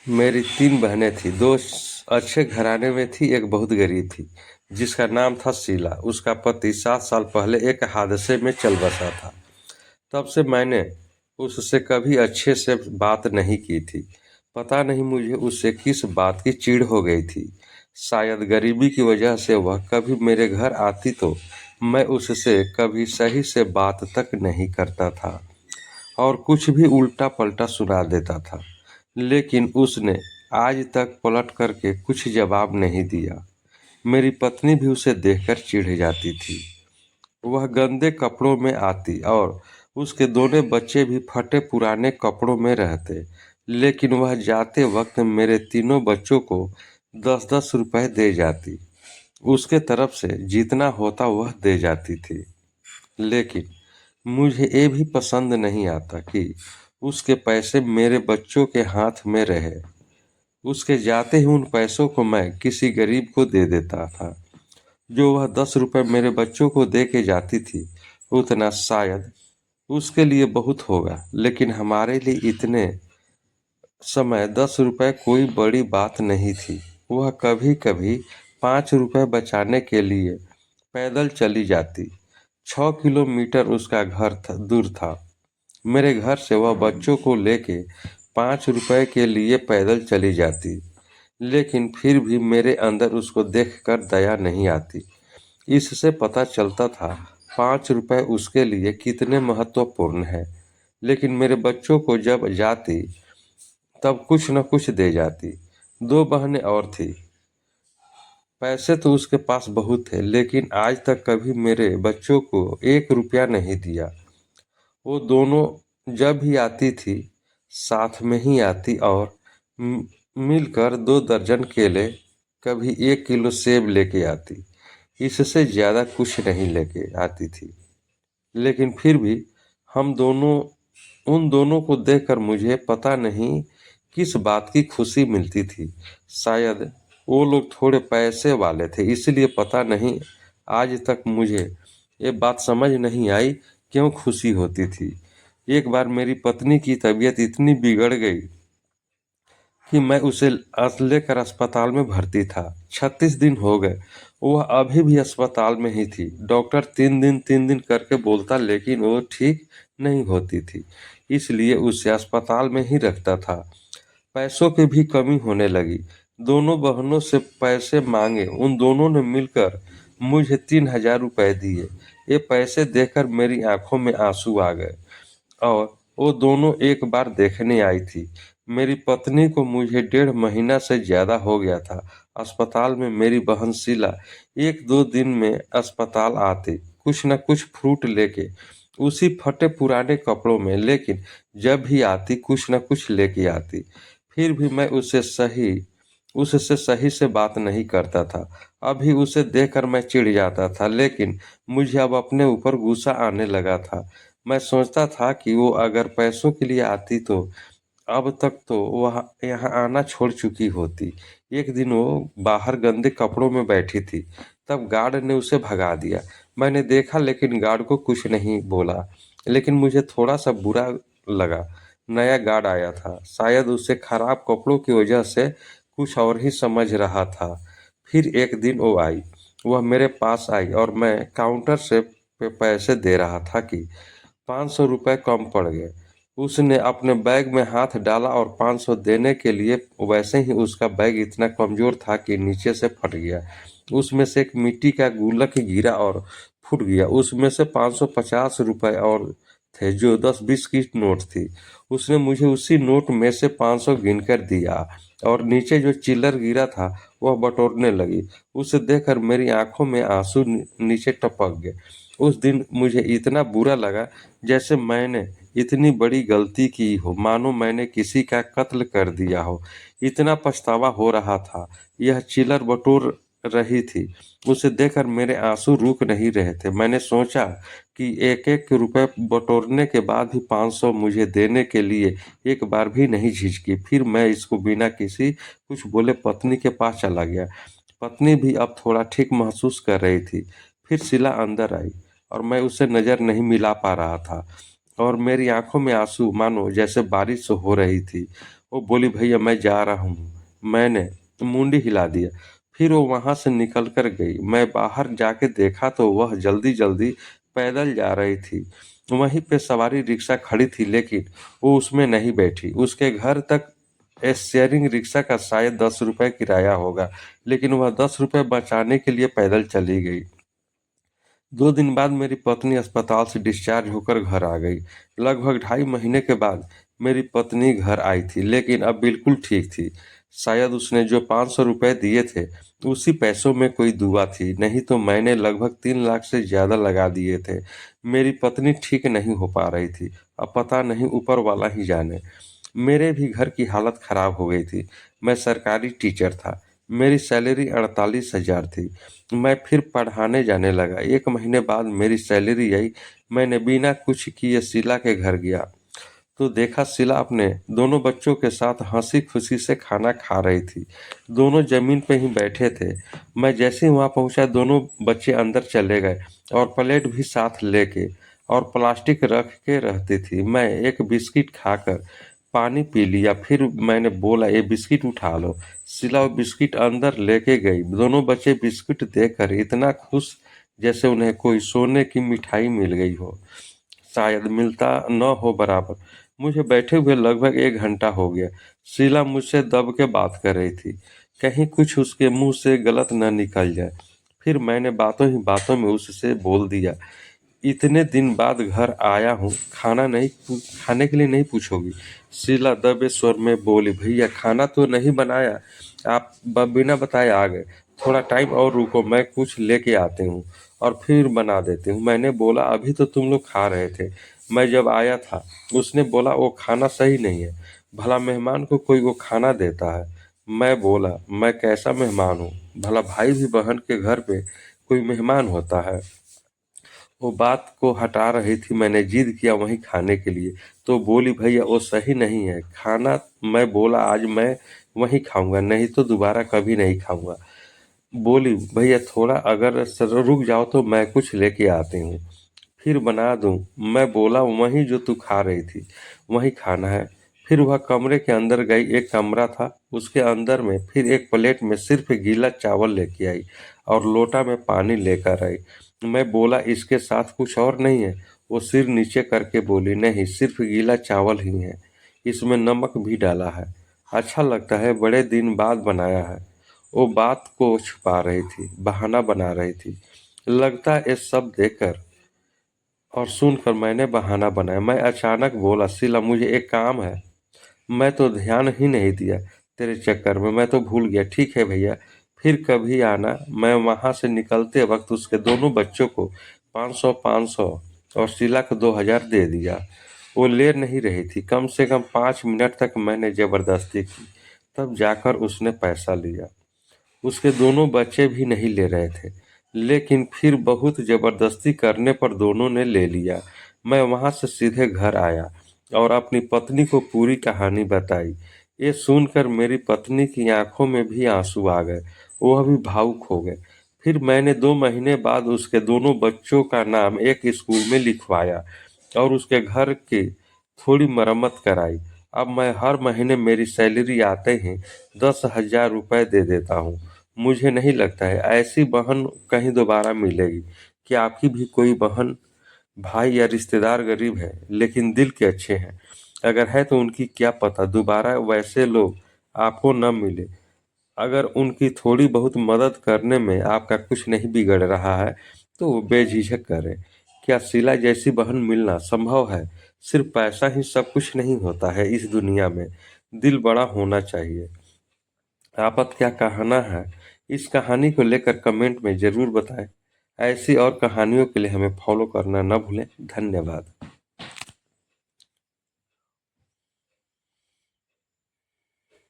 मेरी 3 बहनें थीं, 2 अच्छे घराने में थीं, एक बहुत गरीब थी, जिसका नाम था शीला। उसका पति 7 साल पहले एक हादसे में चल बसा था। तब से मैंने उससे कभी अच्छे से बात नहीं की थी। पता नहीं मुझे उससे किस बात की चिढ़ हो गई थी। शायद गरीबी की वजह से वह कभी मेरे घर आती तो मैं उससे कभी सही से बात तक नहीं करता था और कुछ भी उल्टा-पल्टा सुना देता था। लेकिन उसने आज तक पलट कर के कुछ जवाब नहीं दिया। मेरी पत्नी भी उसे देखकर चिढ़ जाती थी। वह गंदे कपड़ों में आती और उसके दोनों बच्चे भी फटे पुराने कपड़ों में रहते, लेकिन वह जाते वक्त मेरे तीनों बच्चों को 10-10 रुपए दे जाती। उसके तरफ से जितना होता वह दे जाती थी। लेकिन मुझे ये भी पसंद नहीं आता कि उसके पैसे मेरे बच्चों के हाथ में रहे। उसके जाते ही उन पैसों को मैं किसी गरीब को दे देता था। जो वह 10 रुपए मेरे बच्चों को दे के जाती थी, उतना शायद उसके लिए बहुत होगा, लेकिन हमारे लिए इतने समय 10 रुपए कोई बड़ी बात नहीं थी। वह कभी-कभी 5 रुपए बचाने के लिए पैदल चली जाती। 6 किलोमीटर उसका घर दूर था। मेरे घर से वह बच्चों को लेके 5 रुपए के लिए पैदल चली जाती, लेकिन फिर भी मेरे अंदर उसको देखकर दया नहीं आती। इससे पता चलता था 5 रुपए उसके लिए कितने महत्वपूर्ण हैं। लेकिन मेरे बच्चों को जब जाती तब कुछ न कुछ दे जाती। 2 बहनें और थी। पैसे तो उसके पास बहुत थे, लेकिन आज तक कभी मेरे बच्चों को 1 रुपया नहीं दिया। वो दोनों जब भी आती थी, साथ में ही आती और मिलकर 2 दर्जन केले, कभी 1 किलो सेब लेके आती। इससे ज़्यादा कुछ नहीं लेके आती थी। लेकिन फिर भी हम दोनों उन दोनों को देखकर मुझे पता नहीं किस बात की खुशी मिलती थी। शायद वो लोग थोड़े पैसे वाले थे, इसलिए पता नहीं आज तक मुझे ये बात समझ नहीं आई क्यों खुशी होती थी। एक बार मेरी पत्नी की तबीयत इतनी बिगड़ गई कि मैं उसे लेकर अस्पताल में भर्ती था। 36 दिन हो गए, वह अभी भी अस्पताल में ही थी। डॉक्टर 3 दिन करके बोलता, लेकिन वो ठीक नहीं होती थी, इसलिए उसे अस्पताल में ही रखता था। पैसों की भी कमी होने लगी। दोनों बहनों से पैसे मांगे, उन दोनों ने मिलकर मुझे 3,000 रुपए दिए। ये पैसे देखकर मेरी आंखों में आंसू आ गए और वो दोनों एक बार देखने आई थी। मेरी पत्नी को मुझे 1.5 महीना से ज़्यादा हो गया था अस्पताल में। मेरी बहन शीला 1-2 दिन में अस्पताल आती, कुछ न कुछ फ्रूट लेके, उसी फटे पुराने कपड़ों में, लेकिन जब भी आती कुछ न कुछ लेके आती। फिर भी मैं उससे सही से बात नहीं करता था। अभी उसे देखकर मैं चिढ़ जाता था, लेकिन मुझे अब अपने ऊपर गुस्सा आने लगा था। मैं सोचता था कि वो अगर पैसों के लिए आती तो अब तक तो वह यहाँ आना छोड़ चुकी होती। एक दिन वो बाहर गंदे कपड़ों में बैठी थी, तब गार्ड ने उसे भगा दिया। मैंने देखा, लेकिन गार्ड को कुछ नहीं बोला, लेकिन मुझे थोड़ा सा बुरा लगा। नया गार्ड आया था, शायद उसे खराब कपड़ों की वजह से कुछ और ही समझ रहा था। फिर एक दिन वो आई, वह मेरे पास आई और मैं काउंटर से पैसे दे रहा था कि 500 रुपये कम पड़ गए। उसने अपने बैग में हाथ डाला और 500 देने के लिए, वैसे ही उसका बैग इतना कमजोर था कि नीचे से फट गया। उसमें से एक मिट्टी का गुल्लक गिरा और फूट गया। उसमें से 550 रुपए और थे, जो 10-20 की नोट थी। उसने मुझे उसी नोट में से 500 गिनकर दिया और नीचे जो चिल्लर गिरा था वह बटोरने लगी। उसे देखकर मेरी आंखों में आंसू नीचे टपक गए। उस दिन मुझे इतना बुरा लगा जैसे मैंने इतनी बड़ी गलती की हो, मानो मैंने किसी का कत्ल कर दिया हो। इतना पछतावा हो रहा था। यह चिल्लर बटोर रही थी, उसे देखकर मेरे आंसू रुक नहीं रहे थे। मैंने सोचा कि एक एक रुपए बटोरने के बाद भी 500 मुझे देने के लिए एक बार भी नहीं झिझकी। फिर मैं इसको बिना किसी कुछ बोले पत्नी के पास चला गया। पत्नी भी अब थोड़ा ठीक महसूस कर रही थी। फिर शीला अंदर आई और मैं उससे नजर नहीं मिला पा रहा था और मेरी आंखों में आंसू मानो जैसे बारिश हो रही थी। वो बोली भैया मैं जा रहा हूँ। मैंने मुंडी हिला दिया। फिर वो वहां से निकल कर गई। मैं बाहर जाके देखा तो वह जल्दी जल्दी पैदल जा रही थी। वहीं पे सवारी रिक्शा खड़ी थी, लेकिन वो उसमें नहीं बैठी। उसके घर तक शेयरिंग रिक्शा का शायद 10 रुपए किराया होगा, लेकिन वह 10 रुपए बचाने के लिए पैदल चली गई। 2 दिन बाद मेरी पत्नी अस्पताल से डिस्चार्ज होकर घर आ गई। लगभग 2.5 महीने के बाद मेरी पत्नी घर आई थी, लेकिन अब बिल्कुल ठीक थी। शायद उसने जो 500 रुपए दिए थे, उसी पैसों में कोई दुआ थी, नहीं तो मैंने लगभग 3 लाख से ज्यादा लगा दिए थे। मेरी पत्नी ठीक नहीं हो पा रही थी। अब पता नहीं, ऊपर वाला ही जाने। मेरे भी घर की हालत खराब हो गई थी। मैं सरकारी टीचर था। मेरी सैलरी 48,000 थी। मैं फिर पढ़ाने जाने लगा। 1 महीने बाद मेरी सैलरी आई। मैंने बिना कुछ किए शीला के घर गया तो देखा शीला अपने दोनों बच्चों के साथ हंसी खुशी से खाना खा रही थी। दोनों जमीन पे ही बैठे थे। मैं जैसे ही वहां पहुंचा, दोनों बच्चे अंदर चले गए और प्लेट भी साथ लेके और प्लास्टिक रख के रहती थी। मैं एक बिस्किट खाकर पानी पी लिया। फिर मैंने बोला ये बिस्किट उठा लो। शीला वो बिस्किट अंदर लेके गई। दोनों बच्चे बिस्किट देखकर इतना खुश जैसे उन्हें कोई सोने की मिठाई मिल गई हो, शायद मिलता न हो बराबर। मुझे बैठे हुए लगभग 1 घंटा हो गया। शीला मुझसे दब के बात कर रही थी, कहीं कुछ उसके मुंह से गलत न निकल जाए। फिर मैंने बातों ही बातों में उससे बोल दिया, इतने दिन बाद घर आया हूँ, खाने के लिए नहीं पूछोगी? शीला दबे स्वर में बोली, भैया खाना तो नहीं बनाया, आप बिना बताए आ गए। थोड़ा टाइम और रुको, मैं कुछ लेके आती हूँ और फिर बना देती हूँ। मैंने बोला अभी तो तुम लोग खा रहे थे, मैं जब आया था। उसने बोला वो खाना सही नहीं है, भला मेहमान को कोई वो खाना देता है? मैं बोला मैं कैसा मेहमान हूँ, भला भाई भी बहन के घर पे कोई मेहमान होता है? वो बात को हटा रही थी। मैंने जिद किया वहीं खाने के लिए, तो बोली भैया वो सही नहीं है खाना। मैं बोला आज मैं वहीं खाऊंगा, नहीं तो दोबारा कभी नहीं खाऊंगा। बोली भैया थोड़ा अगर रुक जाओ तो मैं कुछ लेके आती हूँ, फिर बना दूं। मैं बोला वहीं जो तू खा रही थी वहीं खाना है। फिर वह कमरे के अंदर गई। एक कमरा था, उसके अंदर में फिर एक प्लेट में सिर्फ गीला चावल लेके आई और लोटा में पानी लेकर आई। मैं बोला इसके साथ कुछ और नहीं है? वो सिर नीचे करके बोली नहीं, सिर्फ गीला चावल ही है, इसमें नमक भी डाला है। अच्छा लगता है, बड़े दिन बाद बनाया है। वो बात को छुपा रही थी, बहाना बना रही थी। लगता है ये सब देखकर और सुनकर मैंने बहाना बनाया। मैं अचानक बोला शीला मुझे एक काम है। मैं तो ध्यान ही नहीं दिया, तेरे चक्कर में मैं तो भूल गया। ठीक है भैया, फिर कभी आना। मैं वहां से निकलते वक्त उसके दोनों बच्चों को 500 500 और शीला को 2,000 दे दिया। वो ले नहीं रही थी। कम से कम 5 मिनट तक मैंने जबरदस्ती की, तब जाकर उसने पैसा लिया। उसके दोनों बच्चे भी नहीं ले रहे थे, लेकिन फिर बहुत जबरदस्ती करने पर दोनों ने ले लिया। मैं वहां से सीधे घर आया और अपनी पत्नी को पूरी कहानी बताई। ये सुनकर मेरी पत्नी की आंखों में भी आंसू आ गए, वह भी भावुक हो गए। फिर मैंने 2 महीने बाद उसके दोनों बच्चों का नाम एक स्कूल में लिखवाया और उसके घर की थोड़ी मरम्मत कराई। अब मैं हर महीने मेरी सैलरी आते ही 10,000 रुपये दे देता हूँ। मुझे नहीं लगता है ऐसी बहन कहीं दोबारा मिलेगी। क्या आपकी भी कोई बहन भाई या रिश्तेदार गरीब है लेकिन दिल के अच्छे हैं? अगर है तो उनकी क्या पता दोबारा वैसे लोग आपको न मिले। अगर उनकी थोड़ी बहुत मदद करने में आपका कुछ नहीं बिगड़ रहा है तो वो बेझिझक करें। क्या शीला जैसी बहन मिलना संभव है? सिर्फ पैसा ही सब कुछ नहीं होता है इस दुनिया में, दिल बड़ा होना चाहिए। आपका क्या कहना है इस कहानी को लेकर? कमेंट में जरूर बताएं। ऐसी और कहानियों के लिए हमें फॉलो करना न भूलें। धन्यवाद।